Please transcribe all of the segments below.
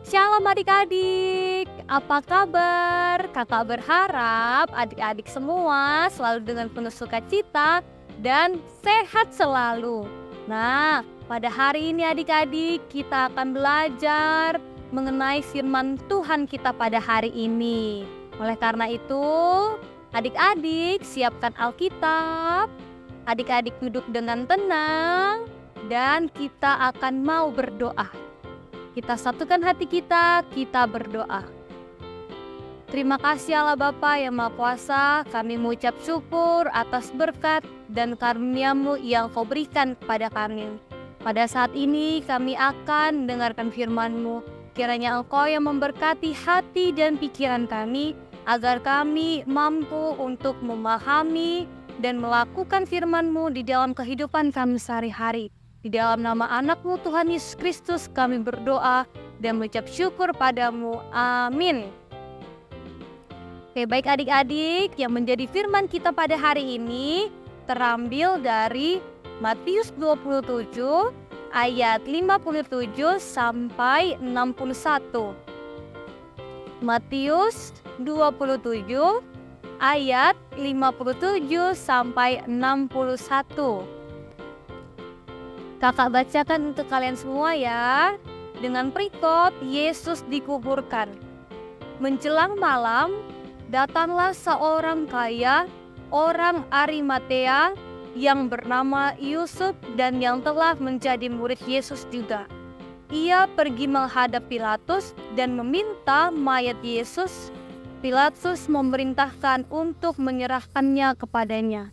Shalom adik-adik, apa kabar? Kakak berharap adik-adik semua selalu dengan penuh sukacita dan sehat selalu. Nah, pada hari ini adik-adik kita akan belajar mengenai firman Tuhan kita pada hari ini. Oleh karena itu, adik-adik siapkan Alkitab, adik-adik duduk dengan tenang, dan kita akan mau berdoa. Kita satukan hati kita berdoa. Terima kasih Allah Bapa yang Maha Kuasa, kami mengucap syukur atas berkat dan karunia-Mu yang Kau berikan kepada kami. Pada saat ini kami akan mendengarkan firman-Mu. Kiranya Engkau yang memberkati hati dan pikiran kami, agar kami mampu untuk memahami dan melakukan firman-Mu di dalam kehidupan kami sehari-hari. Di dalam nama anak-Mu Tuhan Yesus Kristus kami berdoa dan mengucap syukur padamu. Amin. Oke, baik adik-adik, yang menjadi firman kita pada hari ini terambil dari Matius 27 ayat 57 sampai 61. Matius 27 ayat 57 sampai 61. Kakak bacakan untuk kalian semua ya. Dengan perikop Yesus dikuburkan. Menjelang malam, datanglah seorang kaya, orang Arimatea, yang bernama Yusuf dan yang telah menjadi murid Yesus juga. Ia pergi menghadap Pilatus dan meminta mayat Yesus. Pilatus memerintahkan untuk menyerahkannya kepadanya.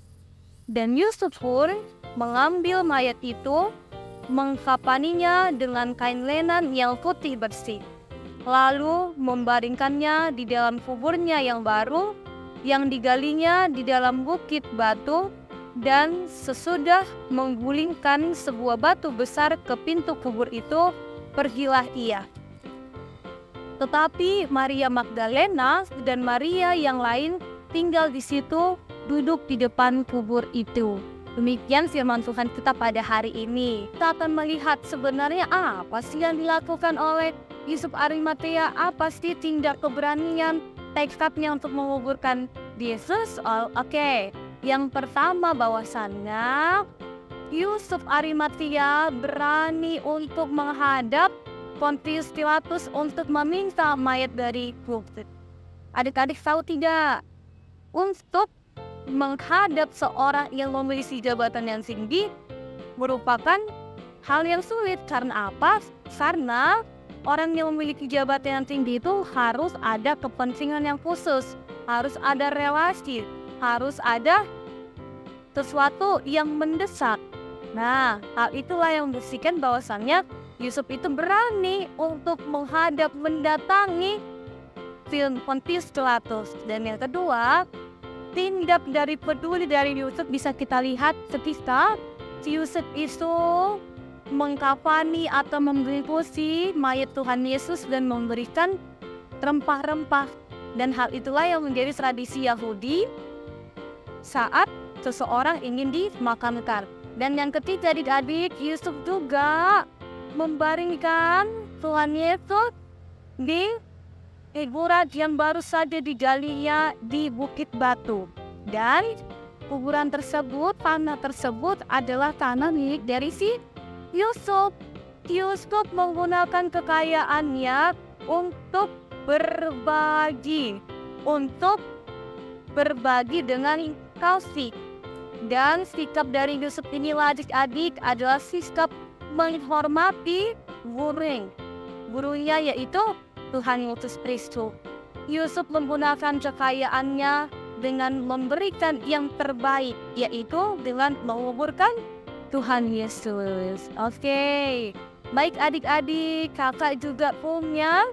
Dan Yusuf pun mengambil mayat itu, mengkapaninya dengan kain lenan yang putih bersih, lalu membaringkannya di dalam kuburnya yang baru, yang digalinya di dalam bukit batu, dan sesudah menggulingkan sebuah batu besar ke pintu kubur itu, pergilah ia. Tetapi Maria Magdalena dan Maria yang lain tinggal di situ, duduk di depan kubur itu. Demikian firman Tuhan kita pada hari ini. Kita akan melihat sebenarnya apa sih yang dilakukan oleh Yusuf Arimatea, apa sih tindak keberanian, tekadnya untuk menguburkan Yesus. Oke. Yang pertama bahwasannya Yusuf Arimatea berani untuk menghadap Pontius Pilatus untuk meminta mayat dari Yesus. Adik-adik tahu tidak? Untuk menghadap seorang yang memiliki jabatan yang tinggi merupakan hal yang sulit. Karena apa? Karena orang yang memiliki jabatan yang tinggi itu harus ada kepentingan yang khusus, harus ada relasi, harus ada sesuatu yang mendesak. Nah, hal itulah yang membuktikan bahwasannya Yusuf itu berani untuk mendatangi Pontius Pilatus. Dan yang kedua, tindak dari peduli dari Yusuf bisa kita lihat ketika Yusuf itu mengkafani atau membungkusi mayat Tuhan Yesus dan memberikan rempah-rempah. Dan hal itulah yang menjadi tradisi Yahudi saat seseorang ingin dimakamkan. Dan yang ketiga adik-adik, Yusuf juga membaringkan Tuhan Yesus di kuburan yang baru saja digalinya di Bukit Batu. Dan kuburan tersebut, tanah tersebut adalah tanah milik dari si Yusuf. Yusuf menggunakan kekayaannya untuk berbagi dengan kasih. Dan sikap dari Yusuf inilah adik-adik adalah sikap menghormati gurunya yaitu Tuhan Yesus Kristus. Yusuf menggunakan kekayaannya dengan memberikan yang terbaik, yaitu dengan menguburkan Tuhan Yesus. Oke. Baik adik-adik, kakak juga punya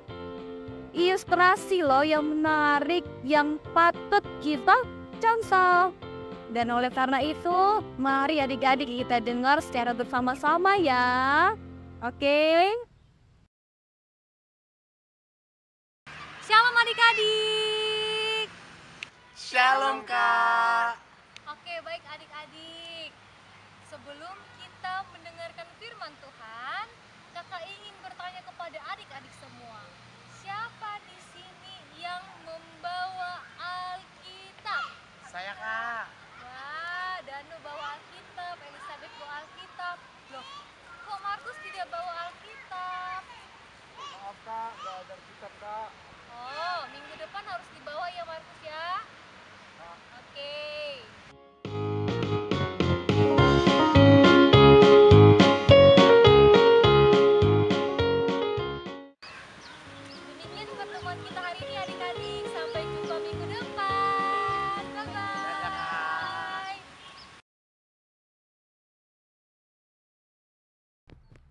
ilustrasi loh yang menarik, yang patut kita contoh. Dan oleh karena itu, mari adik-adik kita dengar secara bersama-sama ya. Oke. Shalom adik-adik. Shalom Kak. Oke, baik adik-adik. Sebelum kita mendengarkan firman Tuhan, kakak ingin bertanya kepada adik-adik semua.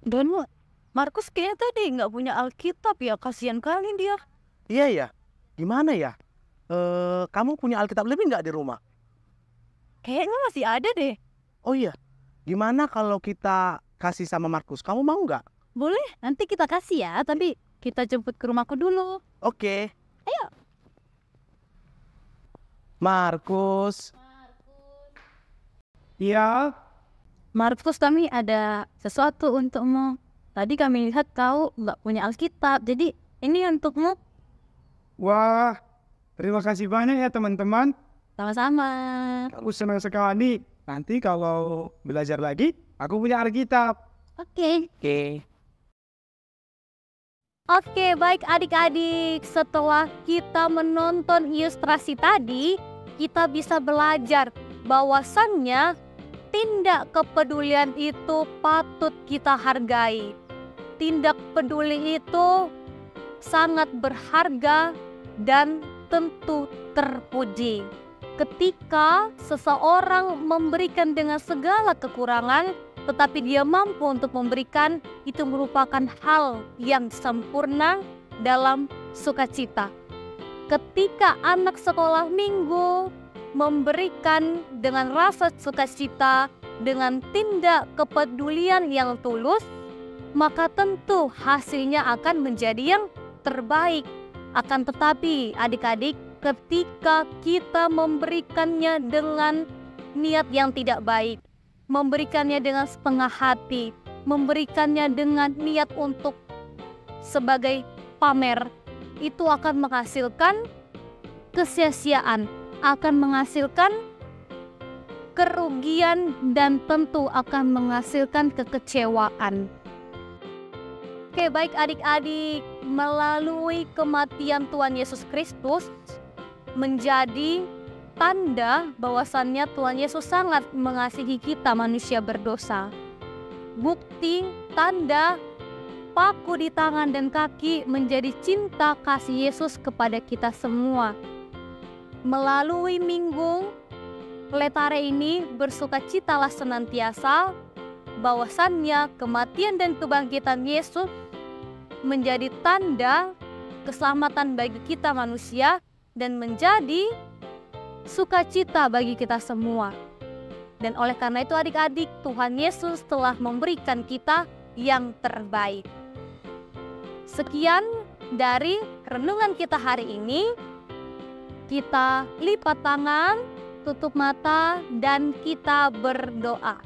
Dan Markus kayaknya tadi nggak punya Alkitab ya, kasihan kali dia. Iya ya, gimana ya? Kamu punya Alkitab lebih nggak di rumah? Kayaknya masih ada deh. Oh iya, gimana kalau kita kasih sama Markus? Kamu mau nggak? Boleh, nanti kita kasih ya, tapi kita jemput ke rumahku dulu. Oke. Ayo. Markus. Iya, Markus, kami ada sesuatu untukmu. Tadi kami lihat kau nggak punya Alkitab, jadi ini untukmu. wah, terima kasih banyak ya teman-teman. Sama-sama. Aku senang sekali. Nanti kalau belajar lagi, aku punya Alkitab. Oke. Oke. Oke, baik adik-adik. Setelah kita menonton ilustrasi tadi, kita bisa belajar bahwasannya tindak kepedulian itu patut kita hargai. Tindak peduli itu sangat berharga dan tentu terpuji. Ketika seseorang memberikan dengan segala kekurangan, tetapi dia mampu untuk memberikan, itu merupakan hal yang sempurna dalam sukacita. Ketika anak sekolah minggu memberikan dengan rasa sukacita, dengan tindak kepedulian yang tulus, maka tentu hasilnya akan menjadi yang terbaik. Akan tetapi adik-adik, ketika kita memberikannya dengan niat yang tidak baik, memberikannya dengan setengah hati, memberikannya dengan niat untuk sebagai pamer, itu akan menghasilkan kesia-siaan, akan menghasilkan kerugian, dan tentu akan menghasilkan kekecewaan. Oke, baik adik-adik, melalui kematian Tuhan Yesus Kristus menjadi tanda bahwasannya Tuhan Yesus sangat mengasihi kita manusia berdosa. Bukti, tanda, paku di tangan dan kaki menjadi cinta kasih Yesus kepada kita semua. Melalui minggu Letare ini bersukacitalah senantiasa bahwasannya kematian dan kebangkitan Yesus menjadi tanda keselamatan bagi kita manusia dan menjadi sukacita bagi kita semua. Dan oleh karena itu adik-adik, Tuhan Yesus telah memberikan kita yang terbaik. Sekian dari renungan kita hari ini. Kita lipat tangan, tutup mata, dan kita berdoa.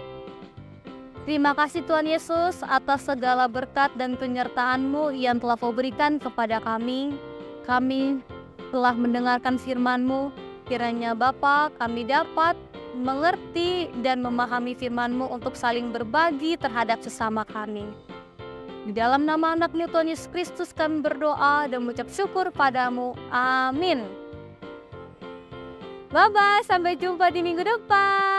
Terima kasih Tuhan Yesus atas segala berkat dan penyertaan-Mu yang telah Kau berikan kepada kami. Kami telah mendengarkan firman-Mu. Kiranya Bapa, kami dapat mengerti dan memahami firman-Mu untuk saling berbagi terhadap sesama kami. Di dalam nama anak-Mu Tuhan Yesus Kristus kami berdoa dan mengucap syukur padamu. Amin. Bye-bye, sampai jumpa di minggu depan.